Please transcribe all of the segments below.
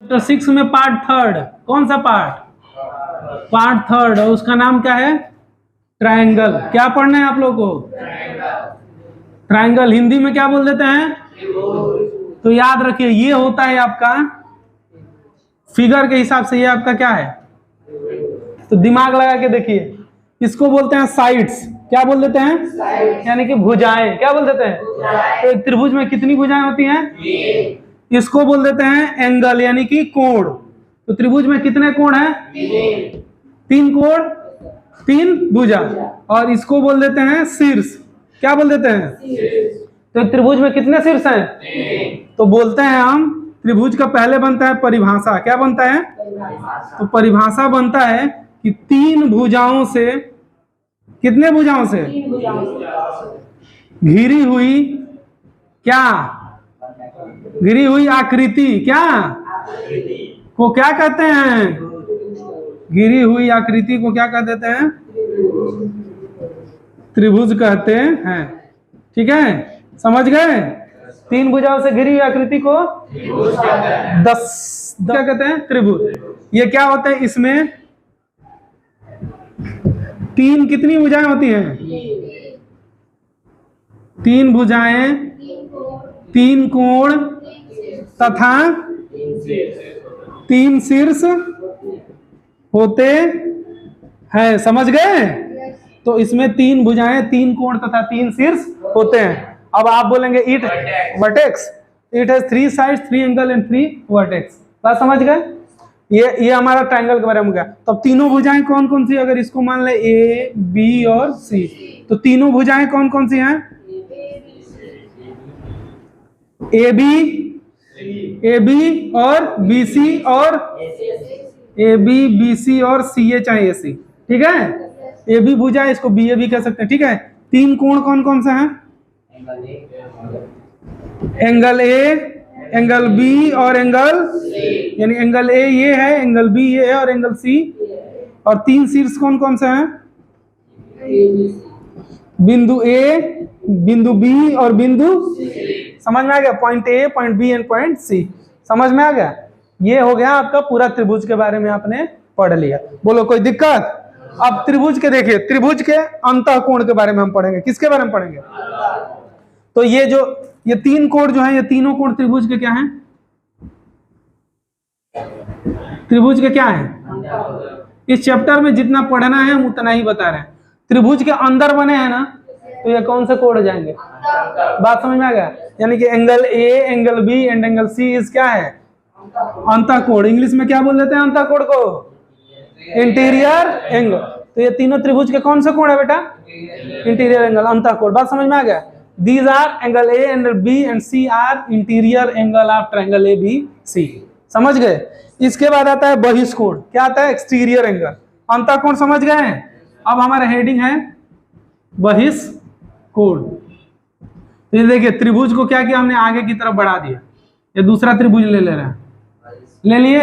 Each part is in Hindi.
तो 6 में पार्ट थर्ड, कौन सा पार्ट? पार्ट थर्ड, और उसका नाम क्या है? ट्रायंगल। क्या पढ़ना है आप लोगों को? ट्रायंगल। हिंदी में क्या बोल देते हैं? तो याद रखिए, ये होता है आपका फिगर के हिसाब से, ये आपका क्या है? तो दिमाग लगा के देखिए, इसको बोलते हैं साइड्स। क्या बोल देते हैं? यानी कि भुजाएं। क्या बोल देते हैं? तो एक त्रिभुज में कितनी भुजाएं होती हैं? इसको बोल देते हैं एंगल, यानी कि कोण। तो त्रिभुज में कितने कोण हैं? 3 कोण, 3 भुजा। और इसको बोल देते हैं शीर्ष। क्या बोल देते हैं? तो एक त्रिभुज में कितने शीर्ष हैं? तो बोलते हैं हम, त्रिभुज का पहले बनता है परिभाषा। क्या बनता है? तो परिभाषा बनता है कि 3 भुजाओं से, कितने भुजाओं से? घिरी हुई, क्या? घिरी हुई आकृति। क्या को क्या कहते हैं? घिरी हुई आकृति को क्या कह देते हैं? त्रिभुज कहते हैं। ठीक है, समझ गए? 3 भुजाओं से घिरी हुई आकृति को 10 क्या कहते हैं? त्रिभुज। ये क्या होता है? इसमें 3 कितनी भुजाएं होती हैं? 3 भुजाएं, 3 कोण तथा 3 शीर्ष होते हैं। समझ गए? तो इसमें 3 भुजाएं, 3 कोण तथा 3 शीर्ष होते हैं। अब आप बोलेंगे it vertex, it has 3 sides, 3 angle and 3 vertex. बात समझ गए? ये हमारा ट्रायंगल के बारे में गया। तो अब तीनों भुजाएं कौन कौन सी? अगर इसको मान ले ए, बी और सी, तो तीनों भुजाएं कौन कौन सी हैं? ए बी और बी सी, और ए बी, बी सी और सी ए चाहे ए सी। ठीक है, ए बी भुजा, इसको बी ए भी कह सकते हैं। ठीक है, 3 कोण कौन कौन से हैं? एंगल ए, एंगल बी और एंगल, यानी एंगल ए ये है, एंगल बी ये है, और एंगल सी। और 3 शीर्ष कौन कौन से हैं? बिंदु ए, बिंदु बी और बिंदु। समझ में आ गया? Point A, point B and point C. समझ में आ गया? ये हो गया आपका पूरा त्रिभुज के बारे में आपने पढ़ लिया। बोलो कोई दिक्कत? अब त्रिभुज के देखिए, त्रिभुज के अंतःकोण के बारे में हम पढ़ेंगे। किसके बारे में पढ़ेंगे? तो ये 3 कोण जो है, ये तीनों कोण त्रिभुज के क्या हैं? त्रिभुज के क्या हैं? इस चैप्टर में जितना पढ़ना है हम उतना ही बता रहे हैं। त्रिभुज के अंदर बने हैं ना, तो ये कौन से कोण जाएंगे? बात समझ में आ गया? यानी कि angle A, angle B and angle C इस क्या है? अंतःकोण। इंग्लिश में क्या बोल देते हैं अंतःकोण को? Interior angle. तो ये तीनों त्रिभुज के कौन से कोण है बेटा? इंटीरियर एंगल, अंतःकोण। बात समझ में आ गया? These are angle A and B and C are interior angle of triangle ABC। समझ गए? इसके बाद आता है बहिष्कोण। क्या आता है? Exterior angle. अंतःकोण समझ गए? अब हमारा हेडिंग है बहिष्कोण। तो ये देखिए, त्रिभुज को क्या किया हमने? आगे की तरफ बढ़ा दिया। ये दूसरा त्रिभुज ले रहे हैं, ले लिए?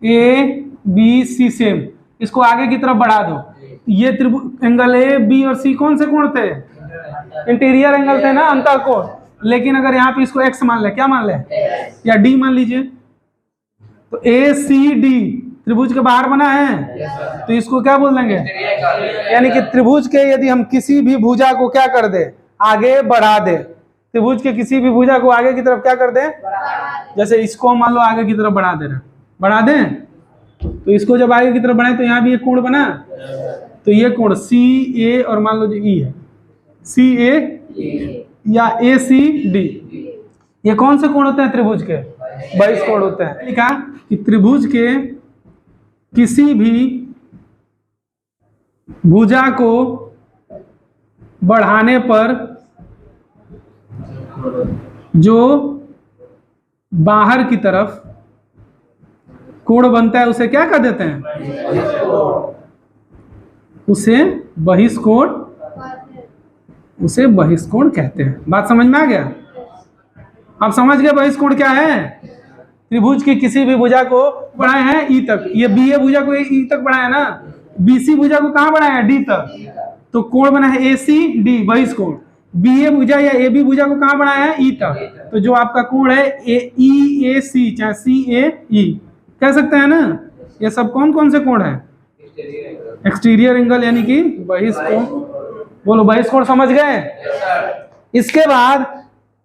ए बी सी सेम, इसको आगे की तरफ बढ़ा दो। ये त्रिभुज एंगल ए, बी और सी कौन से कोण थे? इंटीरियर एंगल थे ना, अंतःकोण। लेकिन अगर यहाँ पे इसको एक्स मान ले, क्या मान ले? या डी मान लीजिए, तो ए सी डी त्रिभुज के बाहर बना है, तो इसको क्या बोल देंगे? यानी कि त्रिभुज के यदि हम किसी भी भुजा को क्या कर दे? आगे बढ़ा दे। त्रिभुज के किसी भी भुजा को आगे की तरफ क्या कर दे? जैसे इसको मान लो आगे की तरफ बढ़ा दे रहे, बढ़ा दें, तो इसको जब आगे की तरफ बढ़ाए तो यहाँ भी एक कोण बना। तो ये कोण सी ए और मान लो जो ई है, सी ए या ए सी डी, ये कौन से कोण होते हैं त्रिभुज के? बहिष्कोण होते हैं। लिखा कि त्रिभुज के किसी भी भुजा को बढ़ाने पर जो बाहर की तरफ कोण बनता है उसे क्या कह देते हैं? उसे बहिष्कोण, उसे बहिष्कोण कहते हैं। बात समझ में आ गया? आप समझ गए बहिष्कोण क्या है? त्रिभुज की किसी भी भुजा को बढ़ाए हैं ई तक, ये बी ए भुजा को ई तक बढ़ाया है ना, बीसी भुजा को कहां बढ़ाया है? डी तक, तो कोण बना है ए सी डी, बहिष्कोण। बी ए भुजा या ए बी भुजा को कहाँ बढ़ाया है, ई तक। तो जो आपका कोण है ई ए सी चाहे सी ए ई कह सकते हैं ना, ये सब कौन कौन से कोण है, एक्सटीरियर एंगल यानी कि बहिष्कोण। बोलो बहिष्कोण समझ गए। इसके बाद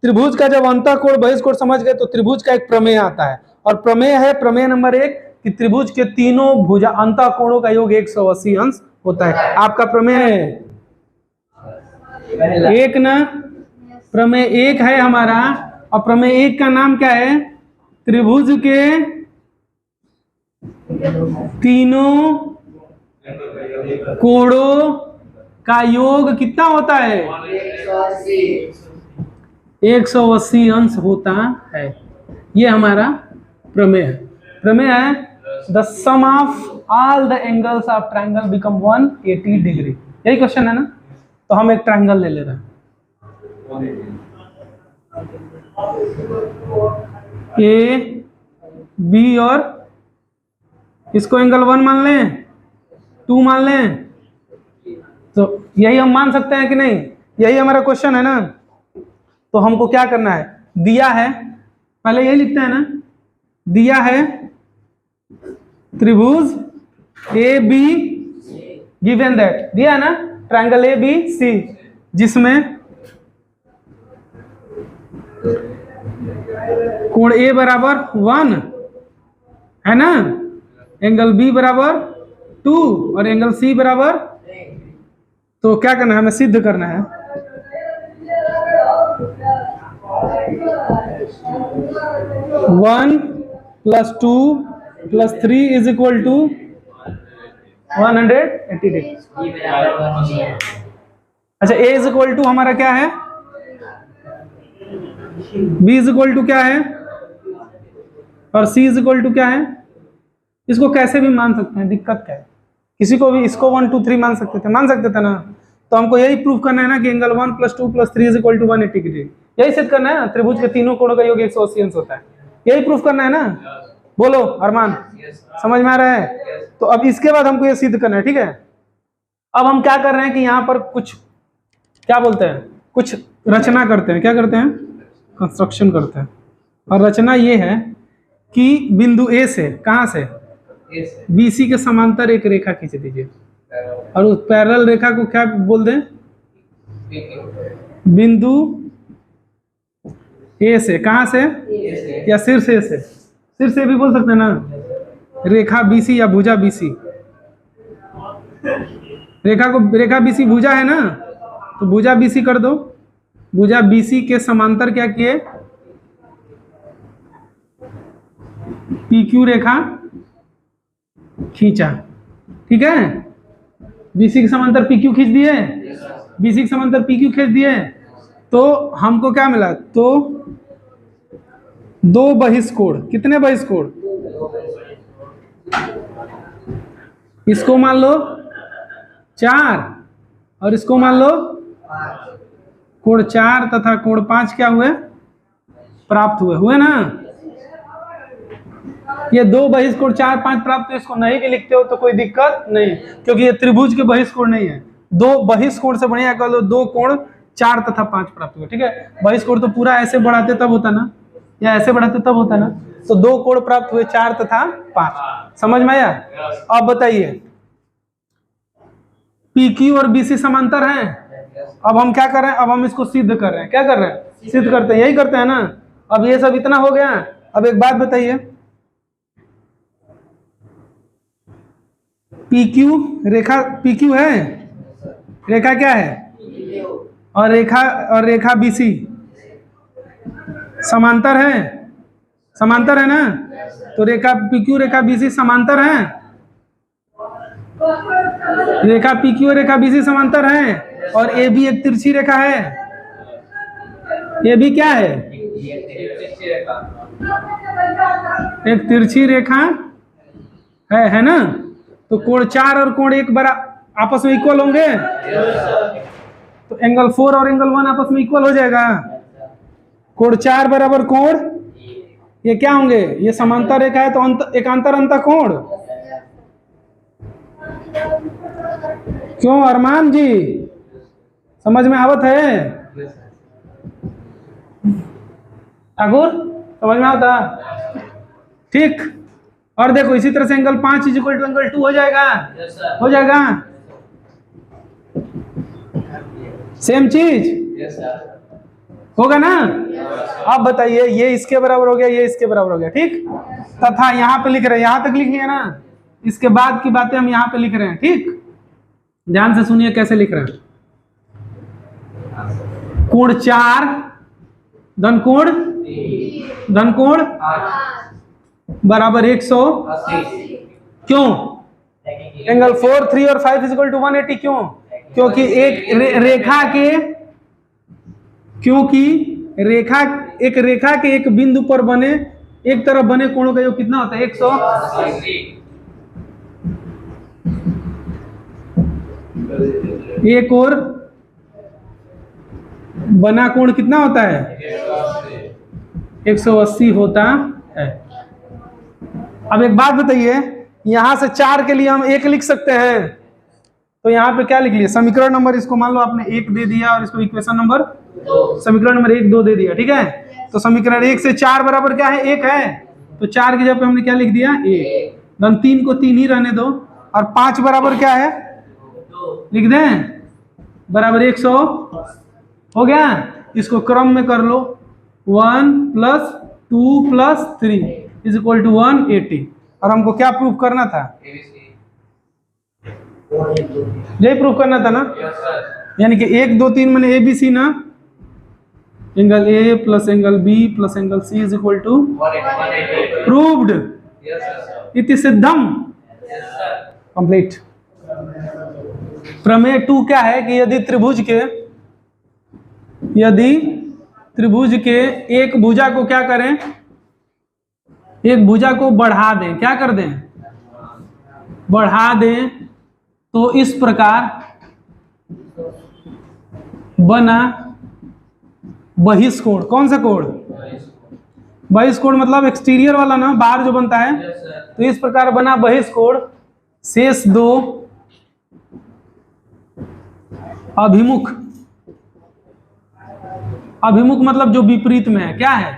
त्रिभुज का जब अंतःकोण बहिष्कोण समझ गए तो त्रिभुज का एक प्रमेय आता है, और प्रमेय है प्रमेय नंबर 1 कि त्रिभुज के तीनों भुजा अंतःकोणों का योग 180 अंश होता है। आपका प्रमेय है एक ना, प्रमेय 1 है हमारा, और प्रमेय 1 का नाम क्या है, त्रिभुज के तीनों कोणों का योग कितना होता है, 180 अंश होता है। ये हमारा प्रमेय है। प्रमेय है the sum of all the angles of triangle become 180 degree. यही क्वेश्चन है ना। तो हम एक ट्रायंगल ले रहे हैं, ए बी, और इसको एंगल 1 मान लें, 2 मान लें, तो यही हम मान सकते हैं कि नहीं, यही हमारा क्वेश्चन है ना। तो हमको क्या करना है, दिया है, पहले यही लिखते हैं ना, दिया है त्रिभुज ए बी गिवन दैट, दिया है ना ट्रायंगल ए बी सी, जिसमें कोण ए बराबर 1 है ना, एंगल बी बराबर 2 और एंगल सी बराबर, तो क्या करना है, हमें सिद्ध करना है 1 + 2 + 3 इज इक्वल टू 180 डिग्री। अच्छा, ए इज इक्वल टू हमारा क्या है, बी इज इक्वल टू क्या है, और सी इज इक्वल टू क्या है। इसको कैसे भी मान सकते हैं, दिक्कत क्या है, किसी को भी इसको 1 2 3 मान सकते थे ना। तो हमको यही प्रूफ करना है ना कि angle 1 + 2 + 3 is equal to 180 degree. यही सिद्ध करना है ना, त्रिभुज के तीनों कोणों का योग 180 अंश होता है। यही प्रूफ करना है ना। बोलो अरमान, समझ में आ रहा है। तो अब इसके बाद हमको ये सिद्ध करना है, ठीक है। अब हम क्या कर रहे हैं कि यहाँ पर कुछ क्या बोलते हैं, कुछ रचना करते हैं। क्या करते हैं, कंस्ट्रक्शन करते हैं। और रचना ये है कि बिंदु ए से, कहाँ से, BC के समांतर एक रेखा खींच दीजिए, और उस पैरेलल रेखा को क्या बोल दें, बिंदु ए से, कहाँ से, या शीर्ष ए से, शीर्ष ए भी बोल सकते हैं ना, रेखा BC या भुजा BC, रेखा BC भुजा है ना, तो भुजा BC कर दो। भुजा BC के समांतर क्या किए, PQ रेखा खींचा, ठीक है। BC के समांतर PQ खींच दिए, BC के समांतर PQ खींच दिए, तो हमको क्या मिला, तो 2 बहिष्कोण, कितने बहिष्कोण, इसको मान लो 4 और इसको मान लो कोण 4 तथा कोण 5 क्या हुए, प्राप्त हुए ना। ये 2 बहिष्कोण 4 5 प्राप्त, तो इसको नहीं भी लिखते हो तो कोई दिक्कत नहीं, क्योंकि ये त्रिभुज के बहिष्कोण नहीं है। 2 बहिष्कोण से बढ़िया कर लो 2 कोण 4 तथा 5 प्राप्त हुए, ठीक है। बहिष्कोण तो पूरा ऐसे बढ़ाते तब होता ना, या ऐसे बढ़ाते तब होता ना। तो 2 कोण प्राप्त हुए 4 तथा 5, समझ में आया। अब बताइए, PQ और BC समांतर हैं। अब हम क्या कर रहे हैं, अब हम इसको सिद्ध कर रहे हैं। क्या कर रहे हैं, सिद्ध करते हैं, यही करते हैं ना। अब ये सब इतना हो गया। अब एक बात बताइए, PQ रेखा, PQ है, रेखा क्या है, और रेखा BC समांतर है, समांतर है ना। तो रेखा PQ रेखा BC समांतर है, रेखा PQ और रेखा BC समांतर है, और AB एक तिरछी रेखा है। AB क्या है, एक तिरछी रेखा है ना। तो कोण 4 और कोण 1 आपस में इक्वल होंगे, तो एंगल 4 और एंगल 1 आपस में इक्वल हो जाएगा। कोण 4 बराबर कोण, ये क्या होंगे, ये समांतर रेखा है तो एकांतर अंतः कोण। क्यों अरमान जी, समझ में आवत है। ठाकुर समझ में आता? ठीक। और देखो इसी तरह से angle 5 is equal to angle 2 हो जाएगा। हो जाएगा सेम चीज होगा ना। अब बताइए ये इसके बराबर हो गया, ये इसके बराबर हो गया। ठीक, तथा यहाँ पे लिख रहे हैं, यहां तक लिख लिया ना, इसके बाद की बातें हम यहाँ पे लिख रहे हैं। ठीक, ध्यान से सुनिए कैसे लिख रहे हैं। कोण 4 धन कोण बराबर 180। क्यों? एंगल 4, 3 और 5 इज इक्वल टू 180। क्यों? क्योंकि एक रेखा के एक बिंदु पर बने एक तरफ बने कोणों का योग कितना होता है? 180। एक और बना कोण कितना होता है? 180 होता है। अब एक बात बताइए, यहां से 4 के लिए हम 1 लिख सकते हैं, तो यहाँ पे क्या लिख लिया? समीकरण नंबर, इसको मान लो आपने 1 दे दिया और इसको इक्वेशन नंबर 2, समीकरण नंबर 1 2 दे दिया। ठीक है, तो समीकरण 1 से 4 बराबर क्या है? 1 है, तो 4 की जगह पे हमने क्या लिख दिया? 1। धन 3 को 3 ही रहने दो, और 5 बराबर क्या है? 2 लिख दें, बराबर 100 हो गया। इसको क्रम में कर लो, 1 + 2 + 3 इज इक्वल टू 180। और हमको क्या प्रूफ करना था? यही प्रूफ करना था ना। यानी कि 1 2 3 मैंने ABC ना, angle A + angle B + angle C is equal to proved. इति सिद्धम कंप्लीट। प्रमेय 2 क्या है कि यदि त्रिभुज के एक भुजा को क्या करें? एक भुजा को बढ़ा दें। क्या कर दें? बढ़ा दें, तो इस प्रकार बना बहिष्कोण। कौन सा कोण? बहिष्कोण मतलब एक्सटीरियर वाला ना, बाहर जो बनता है। तो इस प्रकार बना बहिष्कोण शेष 2 अभिमुख मतलब जो विपरीत में है। क्या है?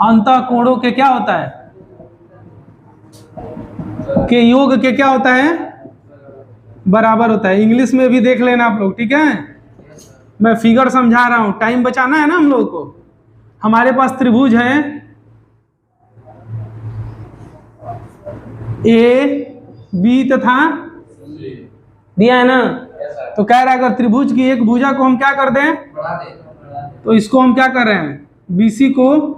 अंतः कोणों के क्या होता है? के योग के क्या होता है? बराबर होता है। इंग्लिश में भी देख लेना आप लोग। ठीक है, मैं फिगर समझा रहा हूं, टाइम बचाना है ना हम लोग को। हमारे पास त्रिभुज है AB तथा दिया है ना। तो कह रहा है अगर त्रिभुज की एक भुजा को हम क्या कर दें? तो इसको हम क्या कर रहे हैं? BC को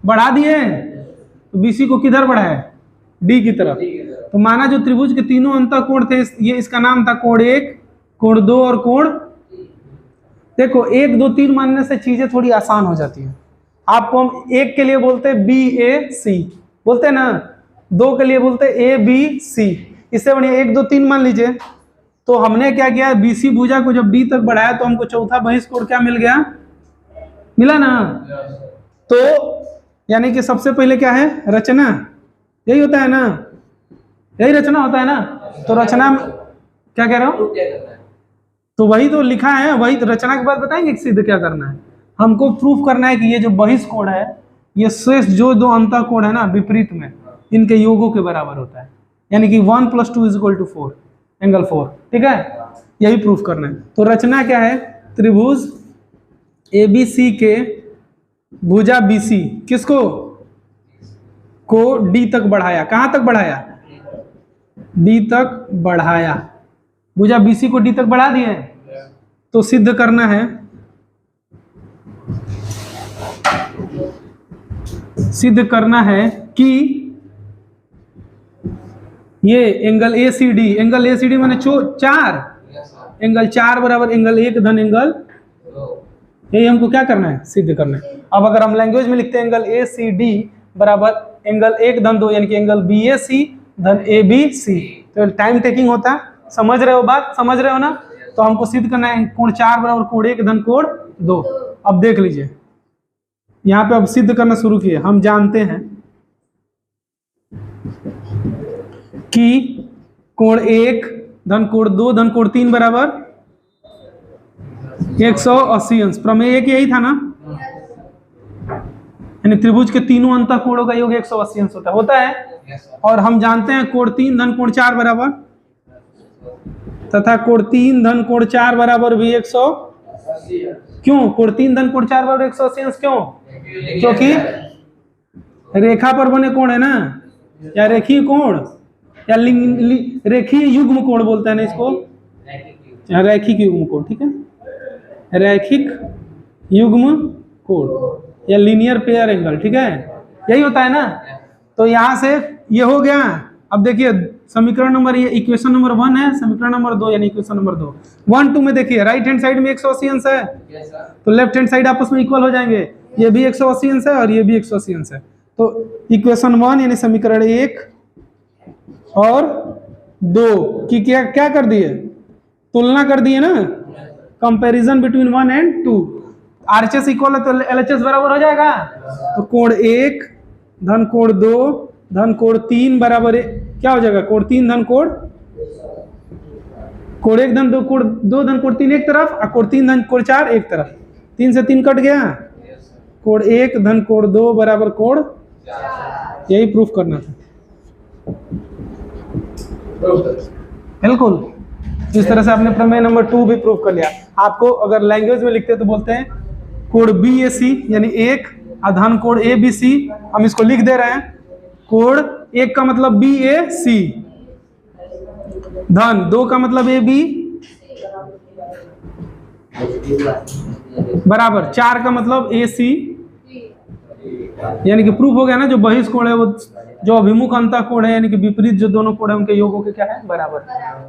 बढ़ा दिए। तो BC को किधर बढ़ाए? D की तरफ। तो माना जो त्रिभुज के तीनों अंतः कोण थे, ये इसका नाम था कोण 1, कोण 2 और कोण। देखो 1 2 3 मानने से चीजें थोड़ी आसान हो जाती हैं। आपको हम 1 के लिए बोलते हैं BAC, बोलते हैं ना। 2 के लिए बोलते हैं ABC। इससे बढ़िया 1 2 3 मान लीजिए। तो हमने क्या किया? BC भुजा को जब D तक बढ़ाया तो हमको चौथा बहिष्कोण क्या मिल गया? मिला ना। तो यानी कि सबसे पहले क्या है? रचना। यही होता है ना, यही रचना होता है ना। तो रचना क्या कह रहा हूं? तो वही तो लिखा है, वही तो रचना के बाद बताएंगे कि सिद्ध क्या करना है। हमको प्रूफ करना है कि ये जो बहिष्कोण है, ये शेष जो 2 अंतः कोण है ना विपरीत में, इनके योगों के बराबर होता है। यानी कि 1 + 2 = 4, एंगल 4। ठीक है, यही प्रूफ करना है। तो रचना क्या है? त्रिभुज ABC के भुजा BC किसको को D तक बढ़ाया। कहां तक बढ़ाया? D तक बढ़ाया। भुजा BC को D तक बढ़ा दिए। तो सिद्ध करना है, कि ये एंगल ACD माने 4, एंगल 4 बराबर एंगल 1 धन एंगल। यही हमको क्या करना है? सिद्ध करना है। अब अगर हम लैंग्वेज में लिखते हैं एंगल ACD बराबर एंगल 1 धन 2, यानी कि एंगल BAC धन ABC, तो टाइम टेकिंग होता है। समझ रहे हो बात? समझ रहे हो ना। तो हमको सिद्ध करना है कोण 4 बराबर कोण 1 धन कोण 2। अब देख लीजिए यहाँ पे, अब सिद्ध करना शुरू किए। हम जानते हैं कि कोण 1 धन कोण 2 धन कोण 3 बराबर 180 अंश। प्रमेय एक यही था ना। यानी त्रिभुज के तीनों अंतः कोणों का योग 180 अंश होता है। और हम जानते हैं कोण 3 धन कोण 4 बराबर, तथा कोण 3 धन कोण 4 बराबर भी 180। क्यों कोण 3 धन कोण 4 बराबर 180 अंश? क्यों? क्योंकि रेखा पर बने कोण है ना, या रेखीय कोण, या रेखीय युग्म कोण बोलते हैं ना इसको, रैखिक युग्म कोण। ठीक है, रैखिक युग्म कोण या लीनियर पेयर एंगल। ठीक है, यही होता है ना। तो यहां से ये हो गया। अब देखिए समीकरण नंबर, ये इक्वेशन नंबर 1 है, समीकरण नंबर 2 यानी इक्वेशन नंबर 2। 1 2 में देखिए राइट हैंड साइड में 180 अंश है, तो लेफ्ट हैंड साइड आपस में इक्वल हो जाएंगे। ये भी 180 अंश है और ये भी 180 अंश है। तो इक्वेशन 1 यानी समीकरण 1 और 2 की क्या क्या कर दिए? तुलना कर दिए ना, comparison between 1 and 2। RHS equal है तो एलएचएस बराबर हो जाएगा। तो कोण 1 धन कोण 2 धन कोण 3 बराबर क्या हो जाएगा? कोण 3 धन कोण 1 धन 2 कोण 2 धन कोण 3 एक तरफ, और कोण 3 धन कोण 4 एक तरफ। 3 से 3 कट गया। कोण 1 धन कोण 2 बराबर कोण, यही प्रूफ करना था। बिल्कुल इस तरह से आपने प्रमेय नंबर 2 भी प्रूफ कर लिया। आपको अगर लैंग्वेज में लिखते तो बोलते हैं कोण BAC यानी 1 धन कोण ABC। हम इसको लिख दे रहे हैं, कोण 1 का मतलब BAC धन 2 का मतलब AB बराबर 4 का मतलब AC। यानी कि प्रूफ हो गया ना, जो बहिष कोण है वो जो अभिमुख अंतः कोण है यानी कि विपरीत जो दोनों कोण है उनके योगों के क्या है? बराबर।